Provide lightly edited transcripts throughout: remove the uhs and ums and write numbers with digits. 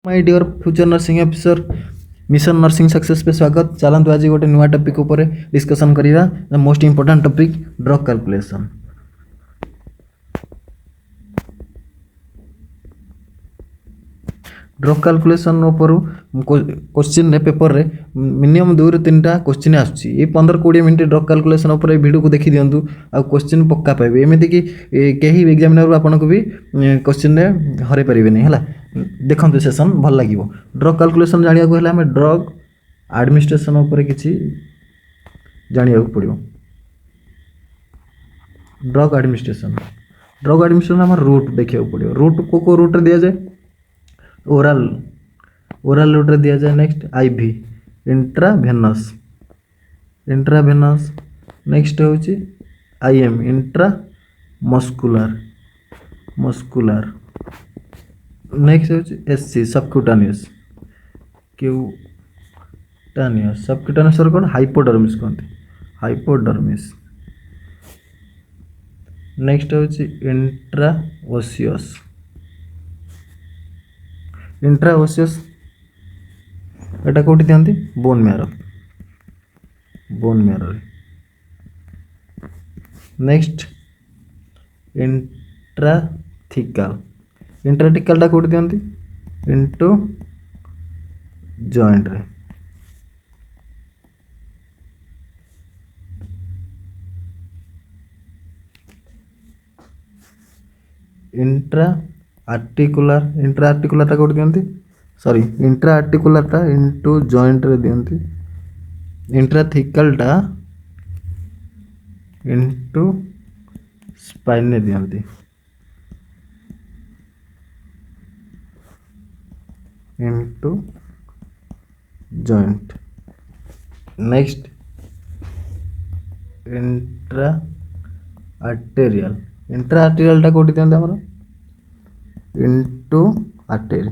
My dear future nursing officer mission nursing success पे स्वागत। चलतु आज गोटे नुआ टॉपिक ऊपर डिस्कशन करिया। The most important topic drug calculation. Drug calculation ऊपर क्वेश्चन रे पेपर रे मिनिमम 2 ରୁ 3टा क्वेश्चन आसुची। ये 15-20 मिनट ड्रग कैलकुलेशन ऊपर वीडियो को देखि दियंतु आ क्वेश्चन पक्का पाइबे। एमिति कि केही एग्जामिनर आपन को भी क्वेश्चन रे हरे परिबे नै हला। देखंतु सेशन भल लागिवो। ड्रग कैलकुलेशन जानिया को हला हमें ड्रग एडमिनिस्ट्रेशन ऊपर किछि जानिया को पड़िबो। ड्रग एडमिनिस्ट्रेशन हमर रूट देखिया को पड़िबो। रूट को रूट रे दिया जाए ओरल रूट रे दिया जाए। नेक्स्ट आईवी इंट्रावेनस नेक्स्ट होची आईएम इंट्रा मस्कुलर नेक्स्ट होची एससी सबक्यूटानियस रे कोन हाइपोडर्मिस कहते हाइपोडर्मिस। नेक्स्ट होची इंट्राओसियस एटा कोठी दियंती बोन मैरो रे। नेक्स्ट इंट्राथिकल टा कोठी दियंती इनटू जॉइंट रे। इंट्रा आर्टिकुलर टा कोठी दियंती सॉरी इंट्रा आर्टिकुलर टा इनटू जॉइंट रे दियंती। इंट्राथिकल टा इनटू स्पाइन ने दियंती। Into joint. Next intra arterial टा कोठी दियंती हमर इनटू आर्टेरी।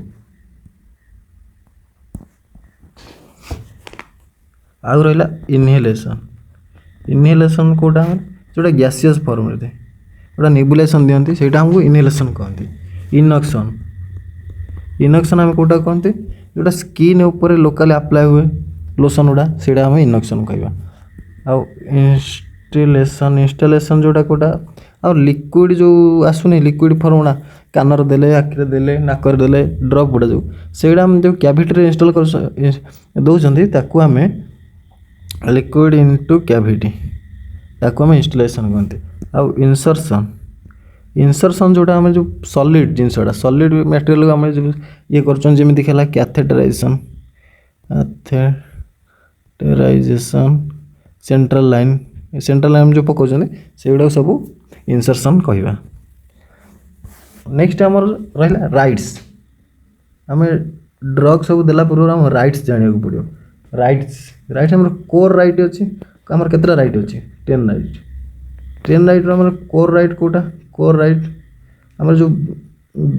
आउ रहिला इनहेलेशन कोटा जोटा गैसियस फॉर्म रे जोटा नेबुलेशन दियंती सेटा हमको इनहेलेशन कहंती। इनॉक्शन हम कोटा कहंती जोटा स्किन ऊपर लोकली अप्लाई हुए लोशन उडा सेटा हम इनॉक्शन कहबा। आउ इंस्टॉलेशन जोटा कोटा और लिक्विड जो आसुनी लिक्विड फॉर्म उडा कानर देले आखिरे देले नाकर देले ड्रॉप गुडा जो सेटा हम जो कैविटी रे इंस्टॉल कर दोचंती ताकू हमें लिक्विड इनटू कैविटी ताकू हम इंस्टॉलेशन कहते। आउ इंसर्शन जोटा हमें जो सॉलिड जिनसटा सॉलिड मटेरियल को हमें जो ये करछन जेमिति खेला कैथेटराइजेशन सेंट्रल लाइन जो पकाउछन सेगुडा सब इंसर्शन कहबा। नेक्स्ट हमर रहला राइट्स। हमें ड्रग सब देला पूर्व हम राइट्स जानिया को पड़ियो। राइट्स हमर कोर राइट अछि हमर केतरा राइट अछि 10 राइट हमर कोर राइट कोटा कोर राइट हमर जो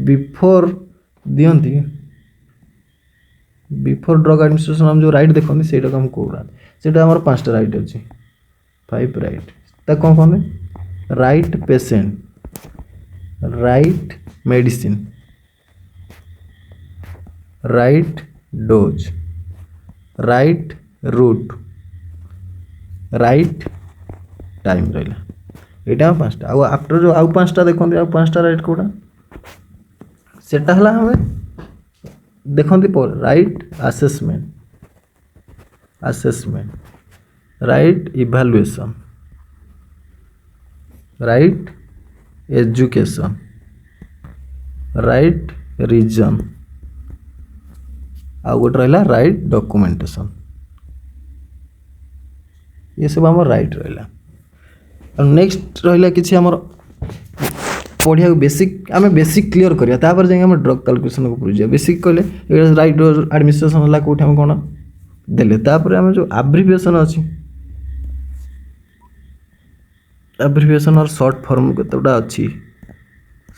बिफोर दियंती बिफोर ड्रग एडमिनिस्ट्रेशन हम जो राइट देखंती सेटा हम कोरा सेटा हमर 5टा राइट अछि 5 राइट ता कोन कोन right patient right medicine right dose right route right time रहा यहाँ 5टा। आउ आफ्टर जो आउ 5टा देखते आउ 5टा राइट कोटा सेटा हला हमें देखते पर right assessment right evaluation right education right reason आउ गोटे रहा राइट डॉक्यूमेंटेशन। ये सब आम राइट रहा। नेक्स्ट रहा कि आम पढ़िया बेसिक आम बेसिक क्लीयर करिया तापर जाए आम ड्रग कैलकुलेशन को पढ़ी बेसिक कहले राइट एडमिनिस्ट्रेशन है कौटे आम कौन देले तापर आम जो एब्रिविएशन अच्छी एब्रिविएशन और शॉर्ट फॉर्म केतोटा अच्छी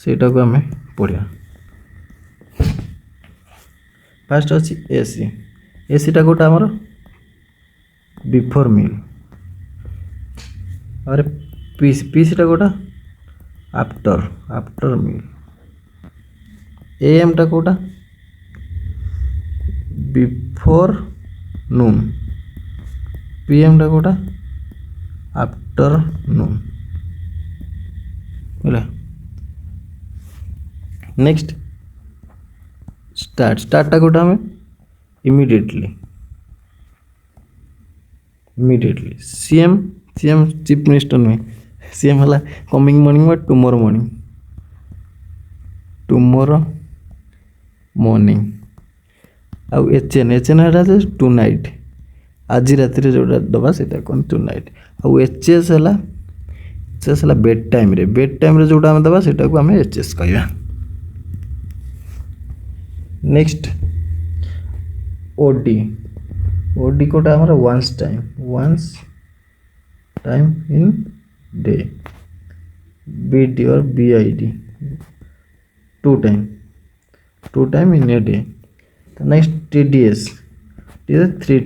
सेटा को आम पढ़िया। फर्स्ट अच्छी एसी टा कोटा आमर बिफोर मील और पीसी टा कोटा आफ्टर मील एम टा कोटा बिफोर नून पीएमटा कोटा आफ्टर नून बोला। नेक्स्ट स्टार्टा कोटा हमें इमीडिएटली सीएम चीफ मिनिस्टर नुहे सीएम है कमिंग मॉर्निंग बा टुमोरो मॉर्निंग आउ एच एन है टू नाइट आज रात जो दबा से कौन टू नाइट आउ एच एस है बेड टाइम जो दबा से आम एच एस कह। नेक्स्ट ओडी कोटा हमारा once time in day BD और BID two time in a day. Next TDS three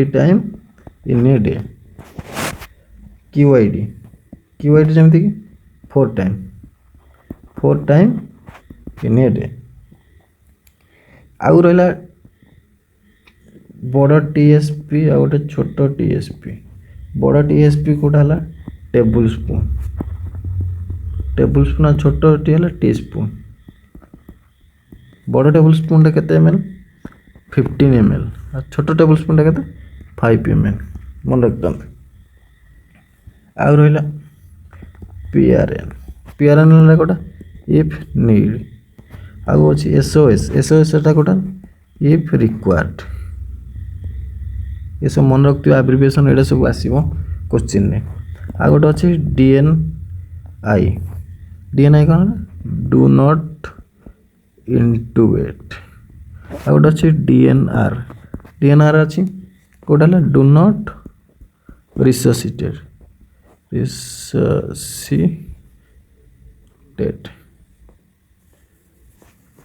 time in a day. QID जमती कि four time in a day. आउ रहा बड़ टीएसपी आ गोटे छोट टीएसपी बड़ टीएसपी कोटा है टेबुल स्पून आ छोट टी है टी स्पून। बड़ टेबुल स्पून टा केते ml 15 ml आ छोट टेबुल स्पून टा केते 5 ml मन रखता। आउ रहा पीआरएन कोटा इफ नीड आउ अच्छी एसओएस कोटा इफ रिक्वायर्ड। ये सब मन रखिए एब्रिविएशन ये सब आसो क्वेश्चन ने। आ गोटे अच्छे डीएनआई कौन डू नॉट इंटुबेट। आ गोटे अच्छे डीएनआर अच्छी कौटा डू नॉट रिससिटेट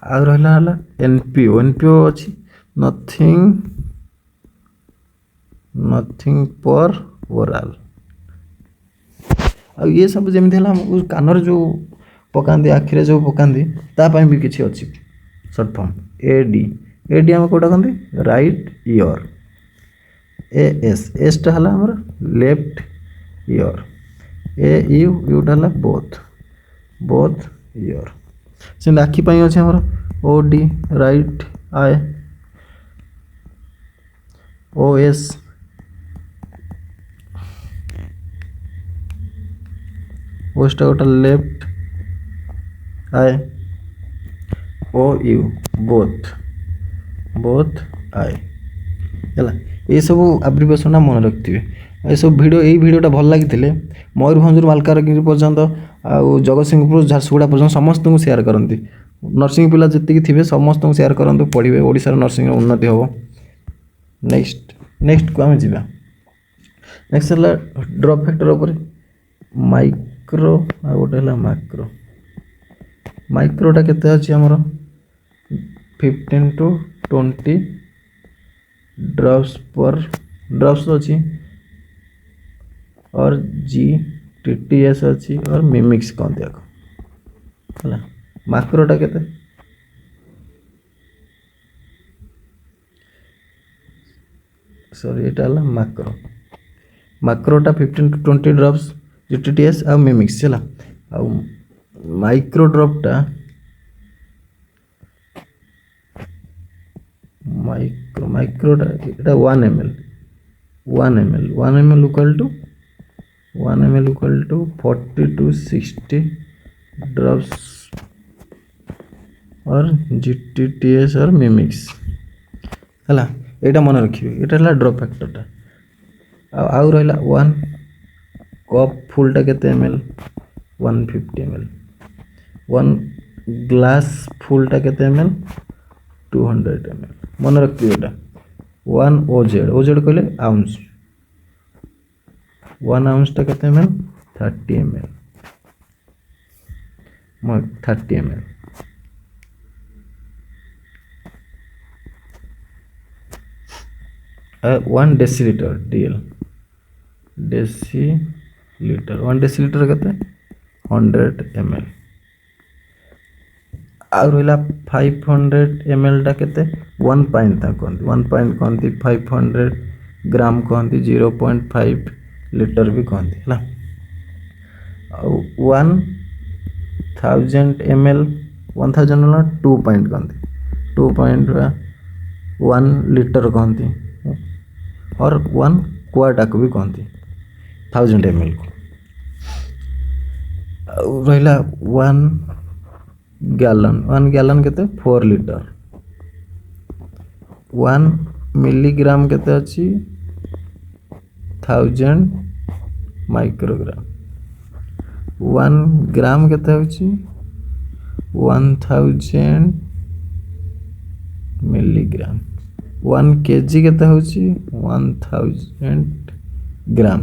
आ रहा एनपीओ अच्छी नथिंग पर ओराल। आ ये सब जमी कानर जो पकाती आखिरे जो पकाती तापाई भी किसी अच्छी सर्ट फॉर्म एडी आम कौटा कहते राइट ईयर। एस टा है आमर लेफ्ट ईयर। यूटा है बोथ ईयर। से आखिपाई अच्छे आमर ओडी राइट आई ओएस ओस्टा गोटा left eye O U both eye है। ये सब एब्रिविएशन मन रखिए। ये सब वीडियोटा भल लगी मयूरभंज मालकानगिरी पर्यंत आउ जगतसिंहपुर झारसुगुड़ा पर्यंत समस्त को शेयर करती। नर्सिंग पिला जी थे समस्त को शेयर करूँ पढ़े ओडिशार नर्सिंग उन्नति हम। नेक्स्ट को आम जा नेक्स्ट है ड्रप फैक्टर उपर माइक्रो आ गोटे है माइक्रोटा केते अच्छी आमर 15 to 20 ड्रप्स अच्छी और GTTS अच्छी और मिमिक्स कहते है। माइक्रोटा केते सॉरी एटा माइक्रोटा 15 to 20 ड्रप्स GTTS आ मिमिक्स है। आ माइक्रो ड्रपटा माइक्रोटा এটা 1 ml equal to 40 to 60 drops और GTTS और मिमिक्स है। यहाँ मन रखिए यहाँ है ड्रप फैक्टरटा। आउ रहा 1 कप फुलटा केते ml 150 ml। 1 ग्लास फुलटा केते ml 200 ml मन रखिए। यहाँ 1 ओजेड कहले आउंस 1 आउंसटा केते ml 30 ml 30 ml। 1 decilitre DL decilitre 1 decilitre केते 100 ml। आउ रहा 500 ml केते 1 पॉइंट कहते 1 पॉइंट कहते 500 ग्राम कहते 0.5 लीटर भी कहते है 1000 ml 1000 2 पॉइंट कहते 2.1 लीटर कहते और 1 क्वार्टा को भी कहते 1000 ml को रहा 1 गैलन केते 4 लीटर 1 मिलीग्राम केते अच्छी 1000 माइक्रोग्राम 1 ग्राम केते होची 1000 मिलीग्राम 1 केजी केते होची 1000 ग्राम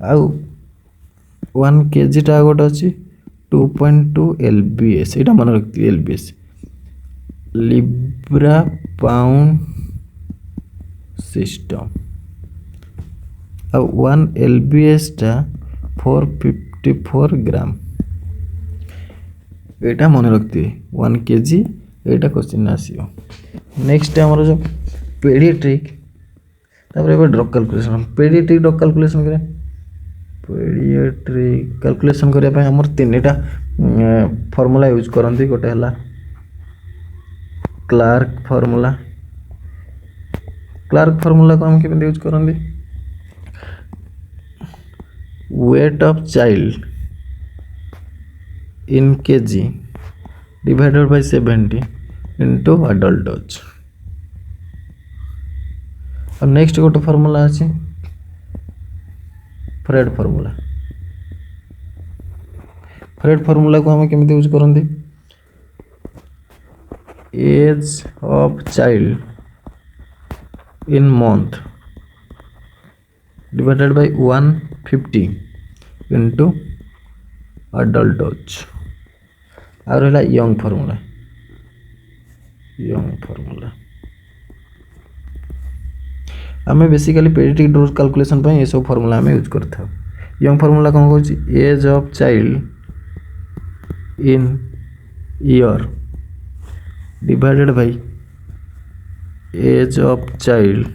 आउ 1 केजी टा गोटे अच्छी 2.2 LBS यहाँ मन रखती LBS Libra pound system 1 LBS टा 454 ग्राम यहाँ मन रखती 1 केजी यहाँ क्वेश्चन आसो नेक्स्ट आमर जो paediatric drug calculation paediatric drug calculation करें पेडियाट्रिक कैलकुलेशन करने आमर 3टा फॉर्मूला यूज करती गोटे है क्लार्क फार्मूला को हम केमी यूज करती weight of child in kg divided by 70 into adult dose और नेक्स्ट गोटे फार्मूला अच्छी फ्रेड फार्मूला को हम केमी यूज करती age of child in month divided by 150 into adult dose और रहा यंग फार्मूला आम बेसिकली पेडियाट्रिक डोज कैलकुलेशन ये सब फार्मूला आम यूज करता यंग फार्मूला कौन कहूँ age of child in year divided by age of child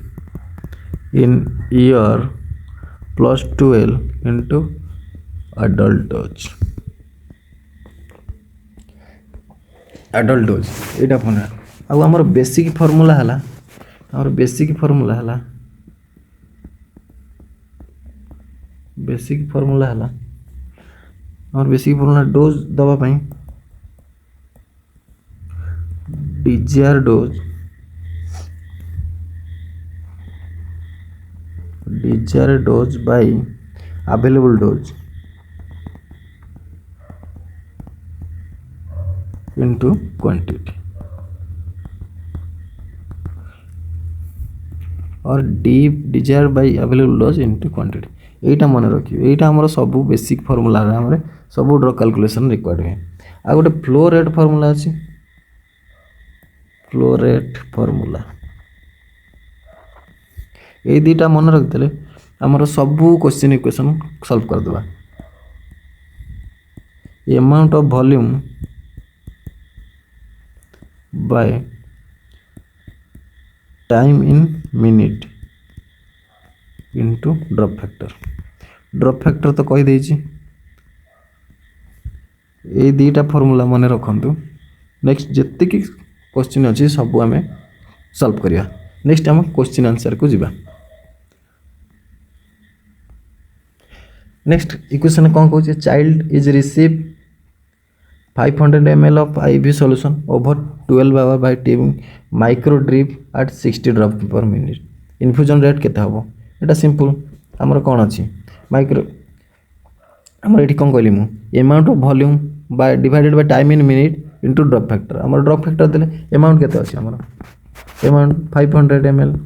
in year plus 12 into adult dose यहाँ फर्मूला आमर बेसिक फार्मूला है बेसिक फार्मूला डोज दवापाई desire dose by available dose into quantity और desire by available dose into quantity यहाँ मन रखिए यहाँ आम सब बेसिक फार्मूला सब ड्रग कैलकुलेशन रिक्वायर्ड हुए आ गोटे फ्लो रेट फार्मूला अच्छी फ्लो रेट फार्मूला ये दुटा मन रखिदे आमर सबू क्वेश्चन इक्वेशन सॉल्व करदेबा amount of volume by time in minute into drop factor तो कही देछि ये दुटा फॉर्मूला मन रखंतु नेक्स्ट जत्ते की क्वेश्चन अच्छी सब आम सॉल्व करिया नेक्स्ट आम क्वेश्चन आंसर को जीवा नेक्स्ट इक्वेशन कौन कहूँ child is receive 500 ml of IV solution over 12 hour by taking micro drip at 60 drop per minute infusion rate केते हबो एटा सिंपल हमर कोन अछि माइक्रो हमर एठी कोन कहली मु amount of volume by divided by time in minute into drop factor हमर drop factor देले अमाउंट केते अछि हमर अमाउंट 500 ml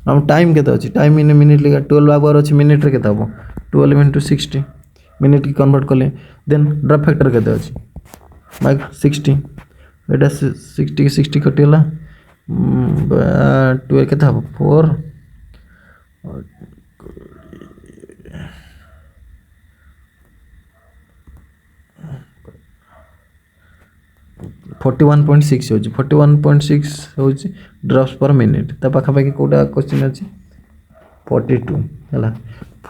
हम टाइम केते अछि टाइम इन मिनिट लिखा 12 आवर अछि मिनिट रे केते हबो 12 into 60 मिनिट की कन्वर्ट कले देन ड्रॉप फैक्टर केते अछि माइक 60 एटा 60 कटिला 12 केते हबो 4 4 41.6 होची 41.6 होची ड्रॉप्स पर मिनिट ता पाखापाखि कोटा क्वेश्चन अछि 42 हला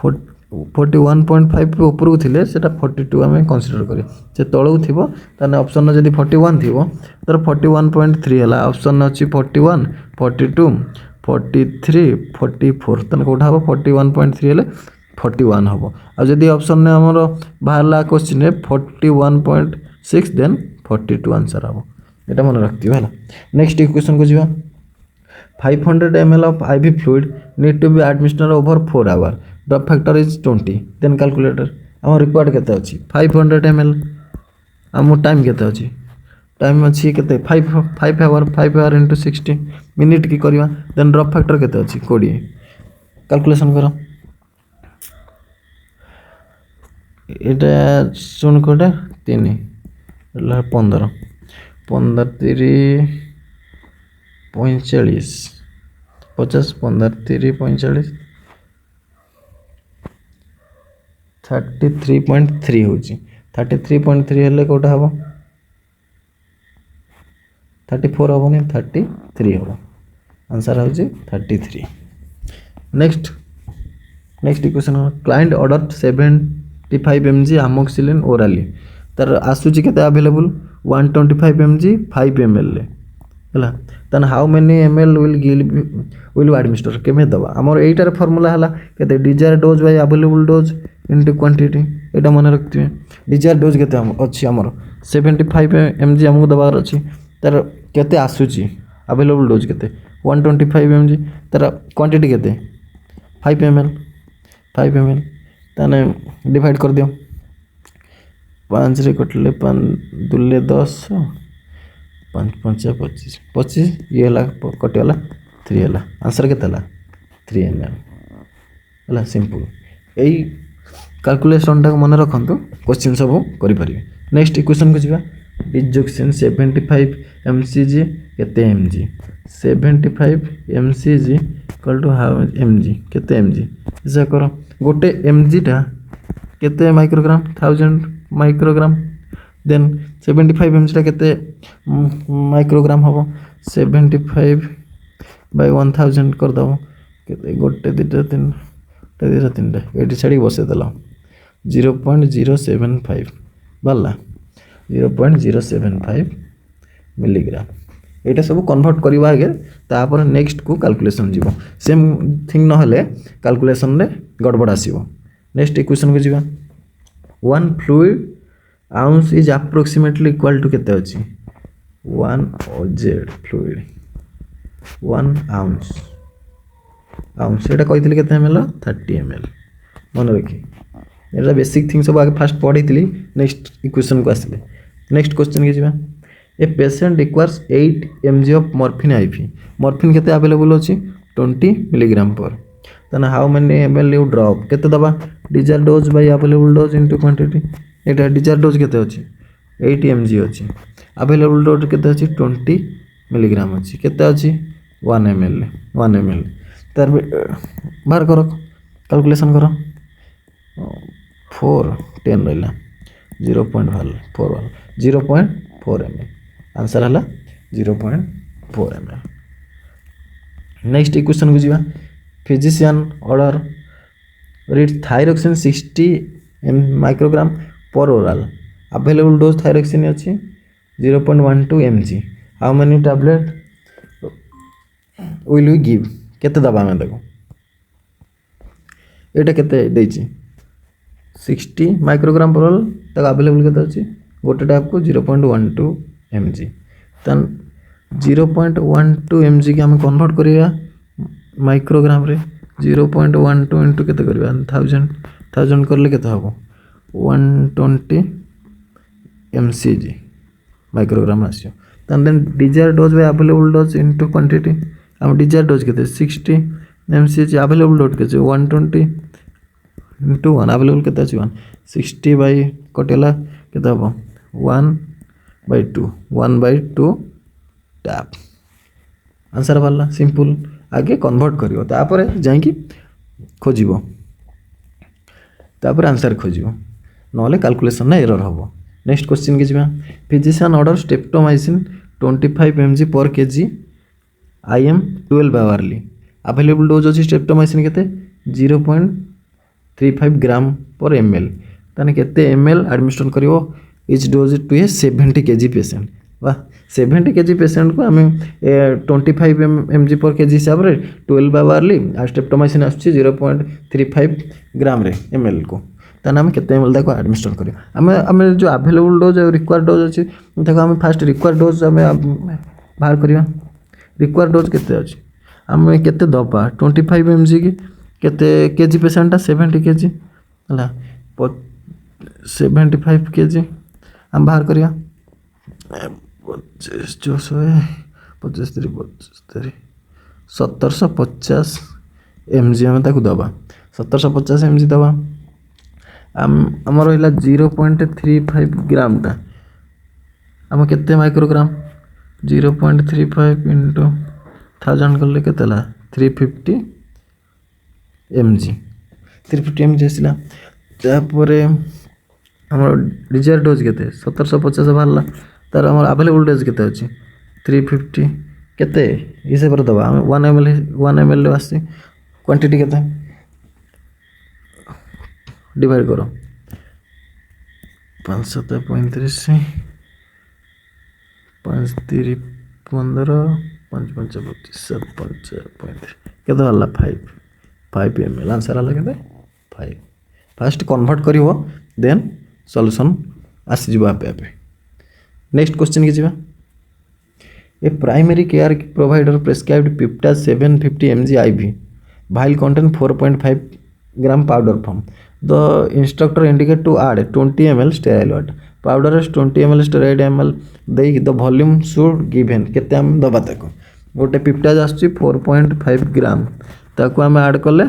41.5 ऊपर को थिले सेटा 42 आमे कंसीडर करी से तळौ थिबो ताने ऑप्शन न जदी 41 थिबो तर 41.3 हला ऑप्शन अछि 41 42 43 44 तने कोठा हो 41.3 हेले 41 हबो आ जदी ऑप्शन ने हमर बाहरला क्वेश्चन 41.6 देन 42 आंसर हबो एटा मन रखतियो हला नेक्स्ट इक्वेशन को जिवा 500 ml of IV fluid need to be administered over 4 hours. Drop factor is 20. Then calculator. Our required केते अछि 500 ml. आमो टाइम केते अछि टाइम अछि केते 5 hour into 60 मिनिट की करबा देन ड्रॉप फैक्टर केते अछि 20 कैलकुलेशन करो एटा सुन कोडे 3 15 15 3 45 50 15 3 45 33.3 होची 33.3 हेले कोटा हबो 34 हबो ने 33 हबो आंसर होची 33 next equation client order 75 mg amoxicillin orally तर आसुची केते अवेलेबल 125 mg 5 ml ले हला तन how many ml will administer केमे दबा हमर एटार फार्मूला हला केते desire dose by available dose into quantity एटा मन रखतिबे डिजायर डोज केते अछि हमर 75 mg हमको दबार अछि तर केते आसुची अवेलेबल डोज केते 125 mg तर क्वांटिटी केते 5 ml तने डिवाइड कर दियो 5 रे कटले 5 दुले 10 5 5 25 25 ये ला कटे वाला 3 हला आंसर केते हला 3 ml हला सिंपल एई कैलकुलेशन टा मन रखंतु क्वेश्चन सब करि परिबे नेक्स्ट इक्वेशन को जिबा डिजोक्सिन 75 mcg केते mg 75 mcg equal to how mg केते mg इसा करो गोटे mg टा केते माइक्रोग्राम 1000 माइक्रोग्राम देन 75 mg टा केते माइक्रोग्राम हबो 75 बाय 1000 कर दबो केते गोटे दिटा तीन दिटा तीनटा एटी छाडी बसे देला 0.075 बाला 0.075 मिलीग्राम एटा सब कन्वर्ट करबा आगे तापर नेक्स्ट को कैलकुलेशन जीवो सेम थिंग न हले कैलकुलेशन रे गड़बड़ आसीबो नेक्स्ट इक्वेशन को जीवा 1 fluid ounce is approximately equal to केते अछि 1 OZ fluid 1 ounce एटा कहितली केते ml 30 ml मन रखी एटा बेसिक थिंग सब आगे फर्स्ट पढितली नेक्स्ट इक्वेशन को आसीले नेक्स्ट क्वेश्चन के जीवा a patient requires 8 mg of morphine IV morphine केते अवेलेबल अछि 20 mg पर तने how many ml you drop केते दबा desire dose by available dose into quantity एटा डिजायर डोज केते अछि 8 mg अछि अवेलेबल डोज केते अछि 20 मिलीग्राम अछि केते अछि 1 ml तर बाहर करो कैलकुलेशन करो 4 10 रहला 0.4 ml आंसर हला 0.4 ml नेक्स्ट इक्वेशन को जीवा physician order read thyroxine 60 microgram पर ओरल अवेलेबल डोज थायरोक्सिन अछि 0.12 mg how many tablet will you give केते दबा में देखो एटा केते देछि 60 माइक्रोग्राम पर ओरल तक अवेलेबल केते अछि गोटे टाइप को 0.12 mg तन 0.12 mg के हम कन्वर्ट करिया माइक्रोग्राम रे 0.12 इनटू केते करबा 1000 करले केते हबो 120 mcg माइक्रोग्राम आसियो तन then desire dose by available dose into quantity हम डिजायर डोज केते 60 mcg अवेलेबल डोज केते 120 इनटू 1 अवेलेबल केते अछि 1 60 बाय कटेला केते हबो 1/2 टैप आंसर वाला सिंपल आगे कन्वर्ट करियो तापर जाई कि खोजिबो तापर आंसर खोजिबो नले कैलकुलेशन ना एरर हबो नेक्स्ट क्वेश्चन की जावा फिजिशियन ऑर्डर स्ट्रेप्टोमाइसिन 25 mg पर kg IM 12 hourly available dose अच्छी स्ट्रेप्टोमाइसिन के 0.35 ग्राम पर ml ताने केते ml एडमिशन करिवो each dose to a 70 kg patient वाह 70 kg पेशेंट को आम 25 mg पर kg हिसाब से 12 आवर्ली आ स्ट्रेप्टोमाइसिन आसुची 0.35 ग्राम रे ml को ताने आम केते ml ताको एडमिशन करियो आम जो अवेलेबल डोज और रिक्वायर्ड डोज अच्छी ताको आम फास्ट रिक्वायर्ड डोज आम बाहर करिया रिक्वायर्ड डोज केते अछि आम केते दबा 25 mg की केते केजी पेशेंट 70 kg हला 75 kg हम बाहर करिया 25 जो 25 1750 mg आम ताको दबा 1750 mg दबा आम रहा 0.35 ग्राम टा आम केते माइक्रोग्राम 0.35 इंटू 1000 कले केते 350 mg 350 mg आसला तापर आम डिजायर डोज केते 1750 बाहरला तार आम अवेलेबल डोज केते अछि 350 केते हिसाब रे दबा 1 ml आसी क्वांटिटी केते डिवाइड करो 5 7 35 5 3 15 5 5 25 7 5 35 केते वाला 5 ml आंसर आला केते 5 फास्ट कन्वर्ट करिवो देन सॉल्यूशन आसी जिवो आपे आपे नेक्स्ट क्वेश्चन की जिवो a primary care provider prescribed पिप्टा 750 mg IV vial contain 4.5 gram powder form the instructor indicate to add 20 ml sterile water powder is 20 ml sterile ml the volume should given केते हम दबा ताको गोटे पिप्टाज आछी 4.5 ग्राम ताको हम ऐड करले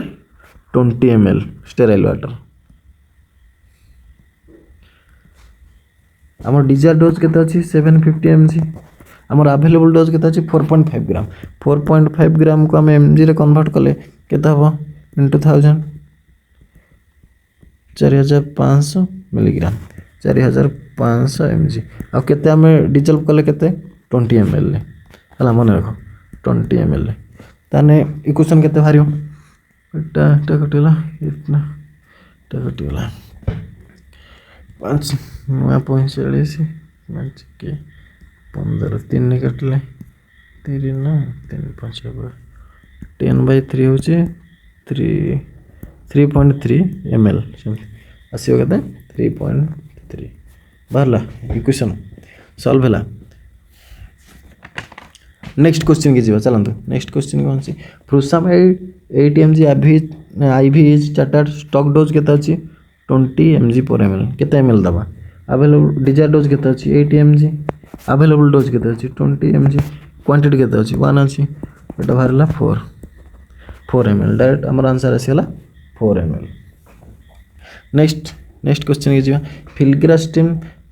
20 ml sterile water हमर डिजायर डोज केते अछि 750 mg हमर अवेलेबल डोज केते अछि 4.5 ग्राम 4.5 ग्राम को हम mg रे कन्वर्ट करले केते हबो इनटू 1000 4500 मिलीग्राम 4500 mg आ केते हमें डिजल्व कले केते 20 ml ले हला मन रखो 20 ml ले ताने इक्वेशन केते भारियो एटा कटिला इतना कटिला 5 45 5 के 15 3 कटले 3 ना 3 5 10/3 होचे 3.3 ml आसियो केते 3.3 बाहरला इक्वेशन सॉल्व हला नेक्स्ट क्वेश्चन की जीवा चलंतु नेक्स्ट क्वेश्चन कोन सी फ्रूसाम 8 mg IV is charted stock dose केते अछि 20 mg पर ml केते ml दबा अवेलेबल डिजायर डोज केते अछि 8 mg अवेलेबल डोज केते अछि 20 mg क्वांटिटी केते अछि 1 अछि एटा बाहरला 4 ml डायरेक्ट हमर आंसर आसीला 4 ml नेक्स्ट क्वेश्चन की जीवा फिल्ग्रास्टिन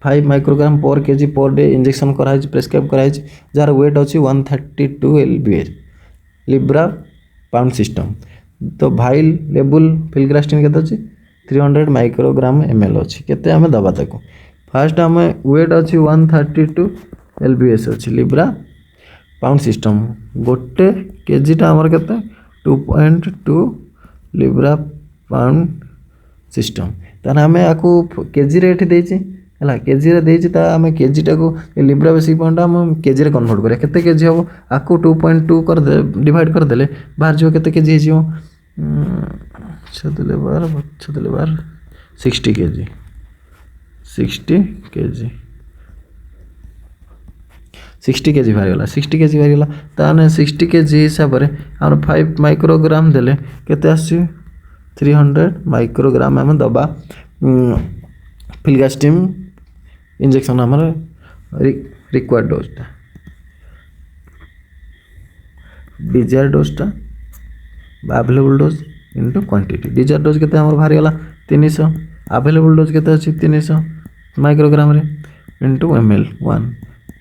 5 माइक्रोग्राम पर केजी पर डे इंजेक्शन कराई प्रेस्क्राइब कराई जार वेट अछि 132 lbh लिब्रा पाउंड सिस्टम तो भाइल लेवल फिल्ग्रास्टिन केते अछि 300 माइक्रोग्राम ml अछि केते हमें दबा ताको फर्स्ट हमें वेट अछि 132 lbh अछि लिब्रा पाउंड सिस्टम गोटे केजी टा हमर केते 2.2 लिब्रा पाउंड सिस्टम ताना हमें आकु केजी रेट देछि हला केजी रे देछि ता हमें केजी टा को लिब्रा बेसिक पाउंड हम केजी रे कन्वर्ट करे केते केजी हो आकु 2.2 कर दे डिवाइड कर देले बाहर जो केते केजी हिजियो 60 केजी 60 केजी भारी गला 60 केजी भारी गला ताने 60 केजी हिसाब रे हम 5 माइक्रोग्राम देले केते आसी 300 माइक्रोग्राम हम दबा फिल्ग्रास्टिन इंजेक्शन हमर रिक्वायर्ड डोज टा डिजायर डोज टा available dose into quantity desire dose केते हमर भारी गला 300 अवेलेबल डोज केते अछि 300 माइक्रोग्राम रे इनटू ml 1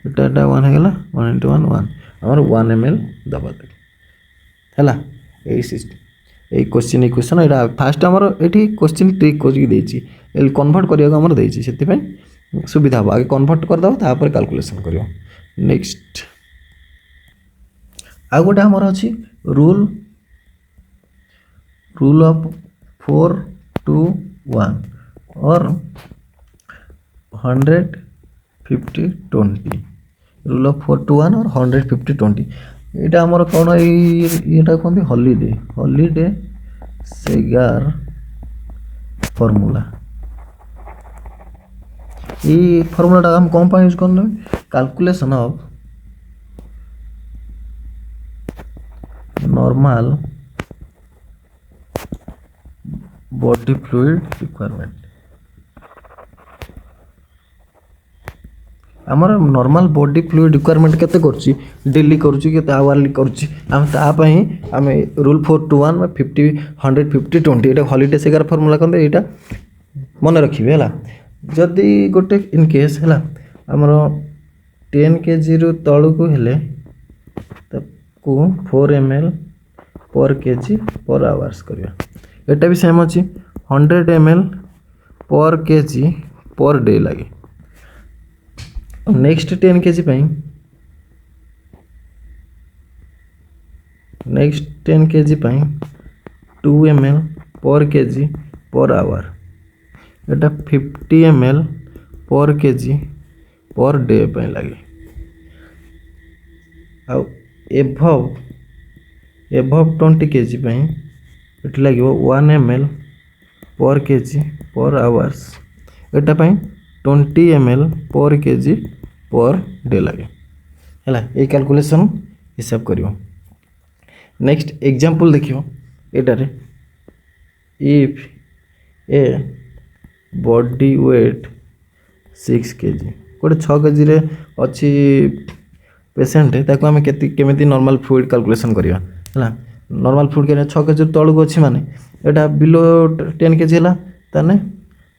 एटा 1 हे गला 1 * 1 1 हमर 1 ml दबा दे हला ए सिस्टम ए क्वेश्चन इक्वेशन एटा फास्ट हमर एठी क्वेश्चन ट्रिक कोजी देछि एल कन्वर्ट करिया हमर देछि सेति पय सुविधा हम आगे कन्वर्ट करदेव तापर कैलकुलेशन कर नेक्स्ट आउ गोटे आमर अच्छी रूल रूल ऑफ 4 to 1 और 150-20 रूल ऑफ 4 to 1 और 150-20 यहाँ आमर कौन ये कहते हॉलीडे हॉलीडे सेगार फॉर्मूला ये फॉर्मूला हम कौन यूज करने calculation of normal body fluid requirement आमर नॉर्मल बॉडी फ्लूइड रिक्वायरमेंट केते करछि डेली करछि केते आवरली करछि हम ता पई हम रूल 4 to 1 में 50 150-20 एटा हॉलीडे सेगार फार्मूला कंदे एटा मन रखिबे हला जदि गोटे इन केस हला हमर 10 kg रु तळु को हेले ताकू 4 ml पर kg पर आवर्स करिया एटा भी सेम अछि 100 ml पर kg पर डे लागे नेक्स्ट 10 kg पई नेक्स्ट 10 kg पई 2 ml पर kg पर आवर एटा 50 ml पर kg पर डे पई लागे आ एभव 20 kg पई एट लागिवो 1 ml पर kg पर आवर्स एटा पई 20 ml पर kg पर डे लगे है ये कैलकुलेशन हिसाब करियो नेक्स्ट एग्जांपल देखियो एटारे if a body weight 6 kg गोटे 6 kg रे अच्छी पेशेंट है ताको हमें केमिति नॉर्मल फ्लूइड कैलकुलेशन करिया है नॉर्मल फ्लूइड के 6 kg तळु को अछि माने एटा बिलो 10 kg हैला ताने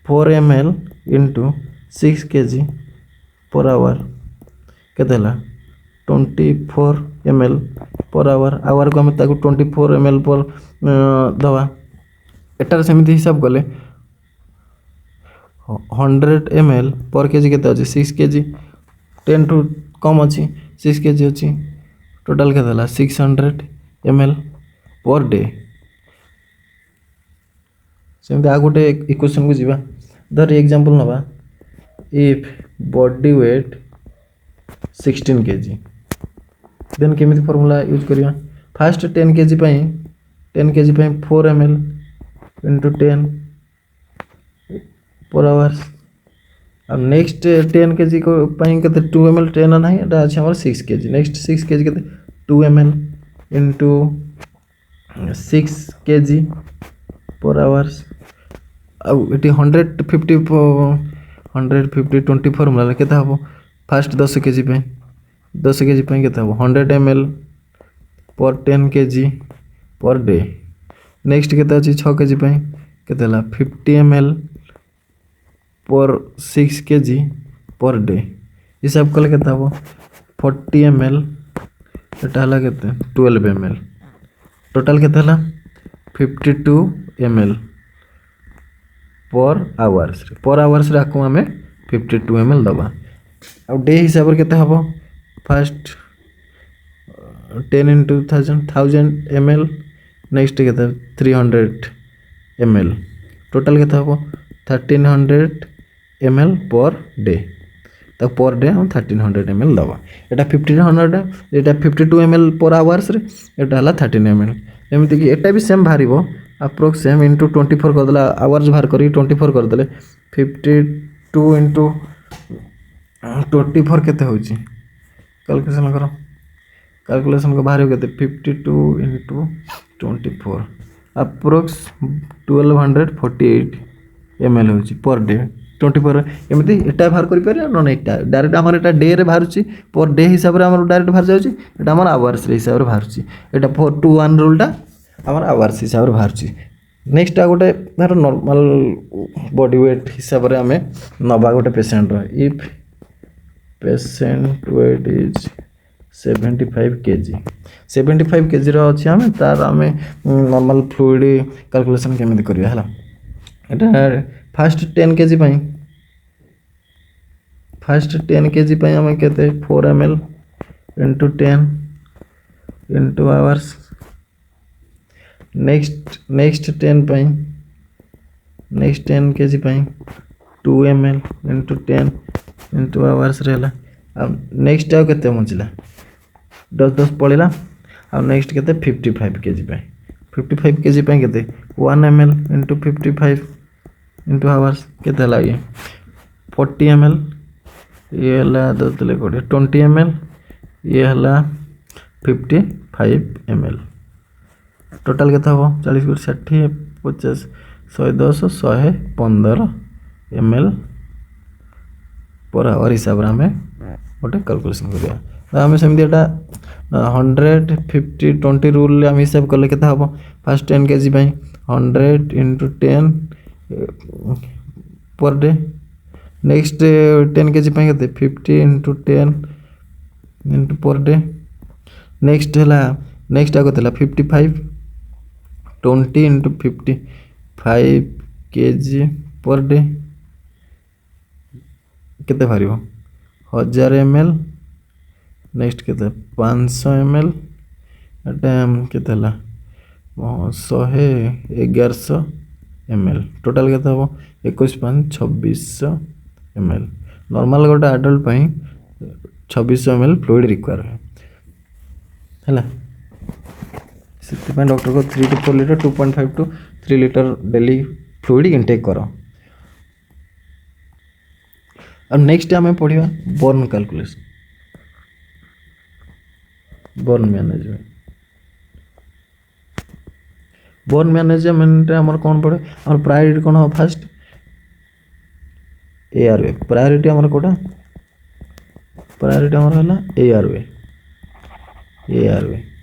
4 ml into 6 kg per hour केते हला 24 ml पर आवर को हम ताको 24 ml पर दवा एटार सेमिति हिसाब गले 100 ml पर kg केते अछि 6 kg 10 टू कम अछि 6 kg अछि टोटल केते हला 600 ml पर डे सेमिति आ गोटे इक्वेशन को जीवा धर एग्जांपल नबा if body weight 16 kg then केमिति फार्मूला यूज करिया फर्स्ट 10 kg पई 4 ml into 10 पर आवर्स अब नेक्स्ट 10 kg को पई केते 2 ml 10 नाही एटा अछि हमर 6 kg नेक्स्ट 6 kg केते 2 ml into 6 kg पर आवर्स अब एटी 150-20 फॉर्मूला केता हबो फर्स्ट 10 kg पे 10 kg पे केता हबो 100 ml पर 10 kg पर डे नेक्स्ट केता अछि 6 kg पे केता हला 50 ml पर 6 kg पर डे हिसाब कले केता हबो 40 ml एटा हला केते 12 ml टोटल केता हला 52 ml पर आवर्स रे आकु हमें 52 ml दबा अब डे हिसाब रे केते हबो फर्स्ट 10 into 1000 ml नेक्स्ट केते 300 ml टोटल केते हबो 1300 ml पर डे तो पर डे हम 1300 ml दबा एटा 1500 एटा 52 ml पर आवर्स रे एटा हला 13 ml एमिति कि एटा भी सेम भारिबो अप्रोक्स सेम into 24 कर देला आवर्स बाहर करी 24 कर देले 52 into 24 केते होची कैलकुलेशन करो कैलकुलेशन को बाहर केते 52 into 24 अप्रोक्स 1248 ml होची पर डे 24 एमिति एटा बाहर करि पारे न एटा डायरेक्ट हमर एटा डे रे बाहरची पर डे हिसाब रे हमर डायरेक्ट बाहर जाउची एटा हमर आवर्स रे हिसाब रे बाहरची एटा 4 to 1 रूलटा आमर आवर्स हिसाब रे बाहरची नेक्स्ट आ गोटे तार नॉर्मल बॉडी वेट हिसाब रे हमें नबा गोटे पेशेंट रो if patient weight is 75 kg 75 kg रो अछि हमें तार हमें नॉर्मल फ्लूइड कैलकुलेशन केमिति करिया हला एटा फर्स्ट 10 kg पई फास्ट 10 kg ପାଇଁ ଆମେ କେତେ 4 ml into 10 into hours next 10 ପାଇଁ next 10 kg ପାଇଁ 2 ml into 10 into hours रे ହେଲା ଆଉ नेक्स्ट ଆଉ କେତେ ବଞ୍ଚିଲା 10 ପଳେଇଲା ଆଉ ନେକ୍ସଟ କେତେ 55 kg ପାଇଁ 55 kg ପାଇଁ କେତେ 1 ml into 55 into hours केते ହେଲା ये 40 ml ये हला दतले कोडे 20 ml ये हला 55 ml टोटल केते हो 40 गुण 60 50 110 115 ml पर आवर हिसाब रे हमें गोटे कैलकुलेशन करिया आम सेमती एटा 100 50 20 रूल आम हिसाब कले केते हबो फर्स्ट 10 kg ପାଇଁ 100 into 10 per day next 10 kg ପାଇଁ केते 50 into 10 into per day next हला नेक्स्ट आ केते 55 20 into 55 kg पर डे केते भारिबो 1000 ml नेक्स्ट केते 500 ml एटा केते हला 100 ml टोटल केते हबो 21 5 2600 ml नॉर्मल गोटे एडल्ट पई 2600 ml फ्लूइड रिक्वायर है हला सिटी पे डॉक्टर को 3 to 4 litre 2.5 to 3 litre daily fluid intake करो अब नेक्स्ट आम पढ़ा बर्न कैलकुलेशन बर्न मैनेजमेंट आमर कौन पड़े आम प्रायोरिटी कौन हम फास्ट एआरवे प्रायोरिटी आमर कोटा प्रायोरिटी आमर है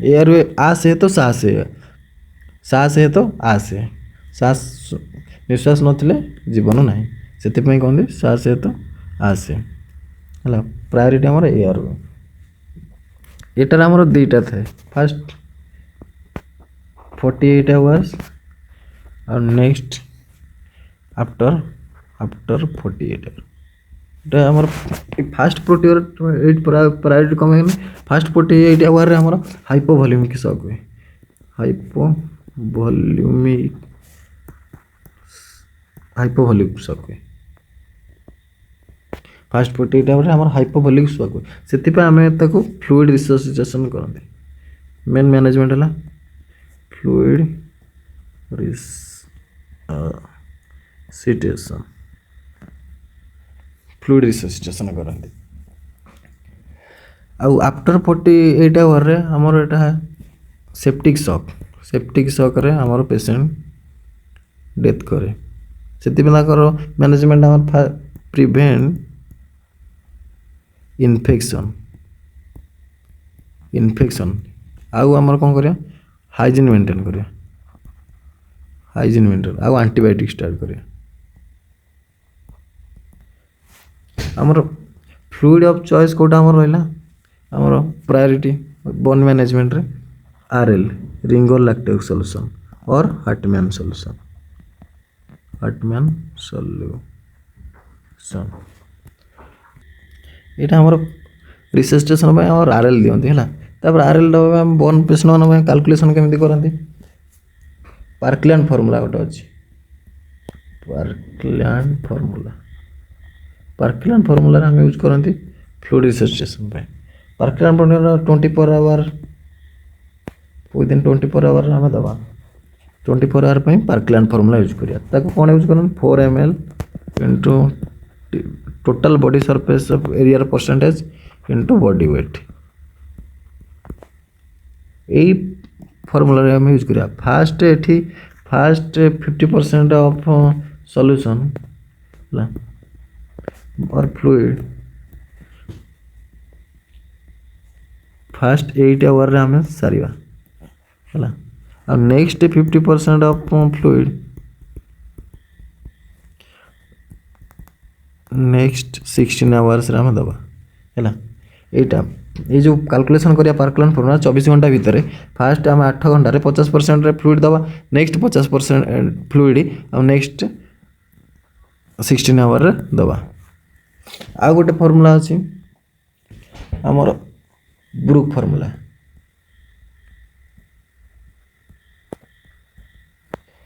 एआरवे आ से तो सांस है सांस है तो आ से सांस निश्वास नथिले जीवन नहीं से कहते सांस है तो आ से है प्रायोरिटी आमर एआरवे एटार आमर दुईटा थाए फास्ट 48 आवर्स और नेक्स्ट आफ्टर 48 आवर এটা আমার ফার্স্ট प्रायोरिटी कम है फास्ट 48 आवर आमर हाइपोवॉल्यूमिक शॉक हुए हाइपोवॉल्यूमिक शॉक हुए फास्ट 48 आवर आमर हाइपोवॉल्यूमिक शॉक हुए से आम फ्लूइड रिससिटेशन करते मेन मैनेजमेंट है फ्लूइड रिससिटेशन फ्लूइड रिससिटेशन करते आउ आफ्टर 48 आवर रे हमर एटा सेप्टिक शॉक रे हमर पेशेंट डेथ करे सेति बिना करो मैनेजमेंट हमर प्रिवेंट इन्फेक्शन आउ हमर कोन करिया हाइजीन मेंटेन करिया आउ एंटीबायोटिक स्टार्ट करिया हमर फ्लूइड ऑफ चॉइस कोटा हमर रहला हमर प्रायोरिटी बर्न मैनेजमेंट रे आरएल रिंगोर लैक्टिक सॉल्यूशन और हटमैन सॉल्यूशन एटा हमर रिससिटेशन पे और आरएल दियंती हला तापर आरएल दबा हम बर्न पेशेंट मन में कैलकुलेशन केमिति करंती पार्कलैंड फार्मूला गोटे अछि पार्कलैंड फार्मूला हम यूज करंती फ्लूइड रिससिटेशन पे Parkland formula 24 hour within 24 hour हम दबा 24 आवर पे पार्कलैंड फार्मूला यूज करिया ताको कोन यूज करन 4 ml into total body surface of area percentage into body weight यही फार्मूला रे हम यूज करिया फास्ट 50% ऑफ सॉल्यूशन और फ्लूइड फास्ट 8 आवर रे हमें सारिवा हला और next 50% of fluid next 16 hours रे हम दबा हला एटा ये जो कैलकुलेशन करिया पार्कलैंड फार्मूला 24 घंटा भितर फास्ट आम 8 घंटा रे 50% रे फ्लूइड दबा नेक्स्ट 50% फ्लूइड और नेक्स्ट 16 आवर रे दबा ଆଉ ଗୋଟେ ଫର୍ମୁଲା ଅଛି ଆମର ବ୍ରୁକ୍ ଫର୍ମୁଲା।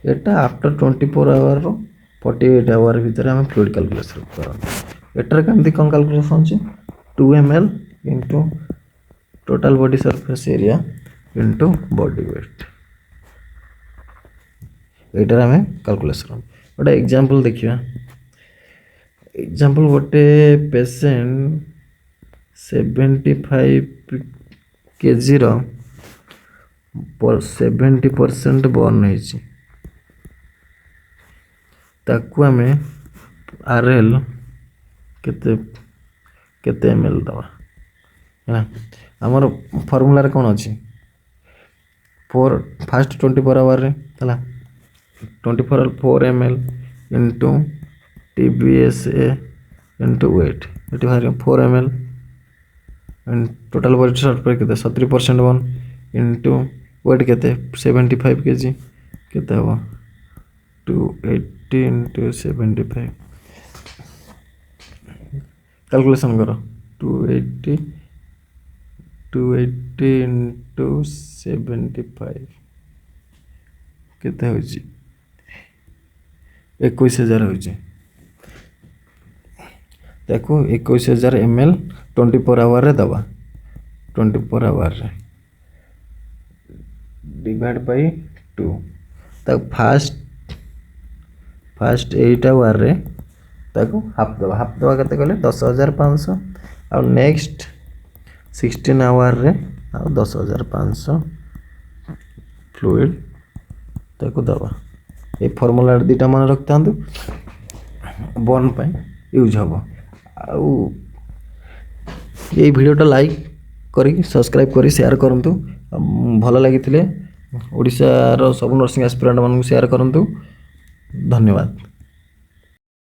ଏଟା ଆଫ୍ଟର 24 ଆୱାର 48 ଆୱାର ଭିତରେ ଆମେ ଫ୍ଲୁଇଡ୍ କ୍ୟାଲକୁଲେସନ୍ କରନ୍ତି। ଏଟାରେ କେମିତି କ'ଣ କ୍ୟାଲକୁଲେସନ୍ ଅଛି 2 ml into total body surface area into body weight. ଏଇଟାରେ ଆମେ କ୍ୟାଲକୁଲେସନ୍ ଗୋଟେ ଏକ୍ଜାମ୍ପଲ୍ ଦେଖିବା। ଏକ୍ଜାମ୍ପଲ୍ ଗୋଟେ ପେସେଣ୍ଟ 75 kgର 70% ବର୍ନ ହେଇଛି। ताकू आमे RL केते ml दवा है हमर फार्मूला रे कोन अछि 4 फर्स्ट 24 आवर रे हला 24 4 ml into TBSA into wait eighty भार 4 ml and total body short पर केते 70% वन इनटू वेट केते 75 kg केते हो 280 into 75 कैलकुलेशन करो 280 into 75 केते हो 21,000 हो देखो 21,000 ml 24 आवर रे दबा 24 आवर रे डिवाइड बाय 2 तक फास्ट 8 आवर रे ताको हाफ दवा केते कहले 10,500 और नेक्स्ट 16 आवर रे और 10,500 फ्लूइड ताको दवा। ये फॉर्मूला दीटा मन रखता बर्न पे यूज हम ये वीडियोटा लाइक करी सब्सक्राइब करी शेयर करंतु भल लगी ओडिशा रो सब नर्सिंग एस्पिरेंट मानू शेयर करंतु धन्यवाद।